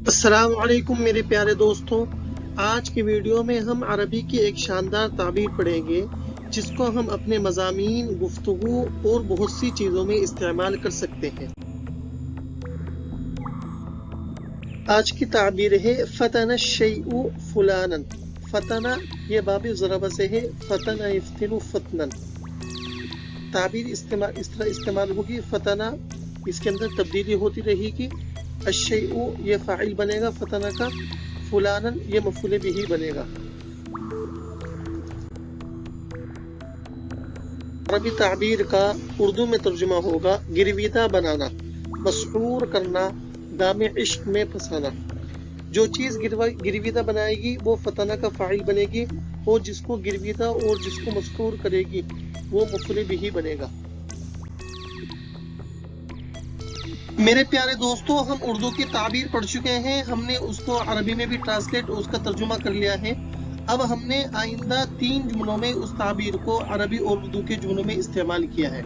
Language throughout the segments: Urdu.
السلام علیکم میرے پیارے دوستوں، آج کی ویڈیو میں ہم عربی کی ایک شاندار تعبیر پڑھیں گے جس کو ہم اپنے مضامین، گفتگو اور بہت سی چیزوں میں استعمال کر سکتے ہیں۔ آج کی تعبیر ہے فتن الشیء فلانا۔ فتنہ یہ باب ضرب سے ہے، فتن یفتن فتنا۔ تعبیر اس طرح استعمال ہوگی، فتنہ اس کے اندر تبدیلی ہوتی رہے گی، الشیء یہ فاعل بنے گا فتنہ کا، فلانا یہ مفعول بہ بنے گا۔ عربی تعبیر کا اردو میں ترجمہ ہوگا گرویدہ بنانا، مسحور کرنا، دام عشق میں پھنسانا۔ جو چیز گرویدہ بنائے گی وہ فتنہ کا فاعل بنے گی، اور جس کو گرویدہ اور جس کو مسحور کرے گی وہ مفعول بہ بنے گا۔ میرے پیارے دوستوں، ہم اردو کی تعبیر پڑھ چکے ہیں، ہم نے اس کو عربی میں بھی ٹرانسلیٹ اس کا ترجمہ کر لیا ہے۔ اب ہم نے آئندہ 3 جملوں میں اس تعبیر کو عربی اور اردو کے جملوں میں استعمال کیا ہے۔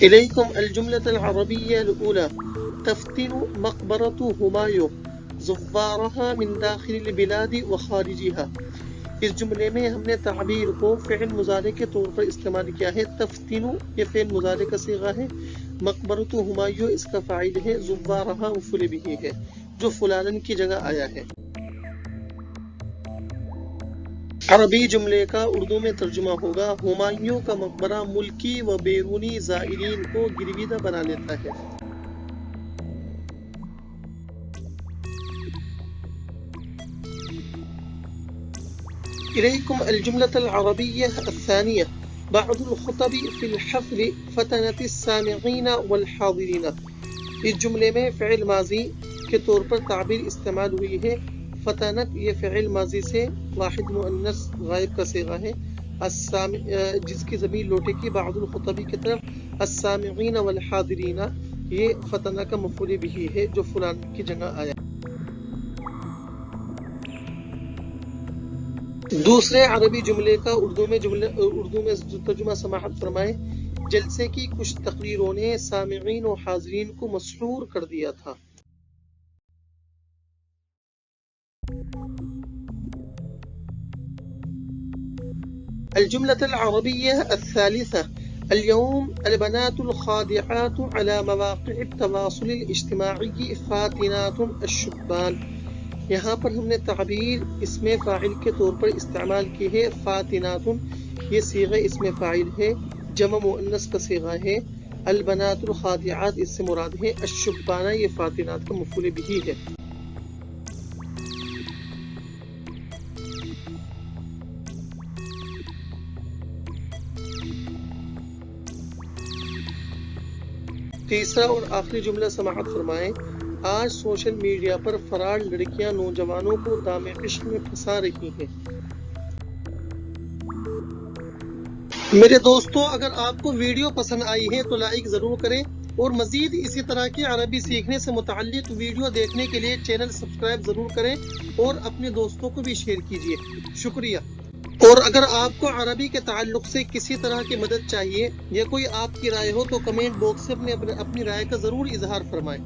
إليكم الجملة العربية الأولى تفتن مقبرة همایوں زوارها من داخل البلاد وخارجها۔ اس جملے میں ہم نے تعبیر کو فعل مضارع کے طور پر استعمال کیا ہے۔ تفتن یہ فعل مضارع کا صیغہ ہے، مقبرۃ ہمایوں اس کا فاعل ہے، زوارها مفعول بہ ہے جو فلانن کی جگہ آیا ہے۔ عربی جملے کا اردو میں ترجمہ ہوگا ہمایوں کا مقبرہ ملکی و بیرونی زائرین کو گرویدہ بنا لیتا ہے۔ إليكم الجملة العربية الثانية بعض الخطب في الحفل فتنت السامعين والحاضرين۔ اس جملے میں فعل ماضی کے طور پر تعبیر استعمال ہوئی ہے۔ فتنت یہ فعل ماضی سے واحد مؤنث غائب کا صیغہ ہے، جس کی ضمیر لوٹے گی بعض الخطب کی طرف، السامعین والحاضرین یہ فتنہ کا مفعول بہ ہے جو فلان کی جگہ آیا۔ دوسرے عربی جملے کا اردو میں ترجمہ سماعت فرمائے۔ جلسے کی کچھ تقریروں نے سامعین و حاضرین کو مسحور کر دیا تھا۔ الجملة العربية الثالثة اليوم البنات الخادعات على مواقع التواصل الاجتماعي فاتنات الشبان۔ یہاں پر ہم نے تعبیر اسم فاعل کے طور پر استعمال کی ہے، فاتنات یہ صیغہ اسم فاعل ہے، جمع مؤنث کا صیغہ ہے، البنات الخادعات اس سے مراد ہے، الشبانہ یہ فاتنات کا مفعول بہ ہے۔ تیسرا اور آخری جملہ سماعت فرمائیں۔ آج سوشل میڈیا پر فراڈ لڑکیاں نوجوانوں کو دام عشق میں پھنسا رہی ہیں۔ میرے دوستوں، اگر آپ کو ویڈیو پسند آئی ہے تو لائک ضرور کریں، اور مزید اسی طرح کی عربی سیکھنے سے متعلق ویڈیو دیکھنے کے لیے چینل سبسکرائب ضرور کریں اور اپنے دوستوں کو بھی شیئر کیجیے۔ شکریہ۔ اور اگر آپ کو عربی کے تعلق سے کسی طرح کی مدد چاہیے یا کوئی آپ کی رائے ہو تو کمنٹ باکس سے اپنی رائے کا ضرور اظہار فرمائیں۔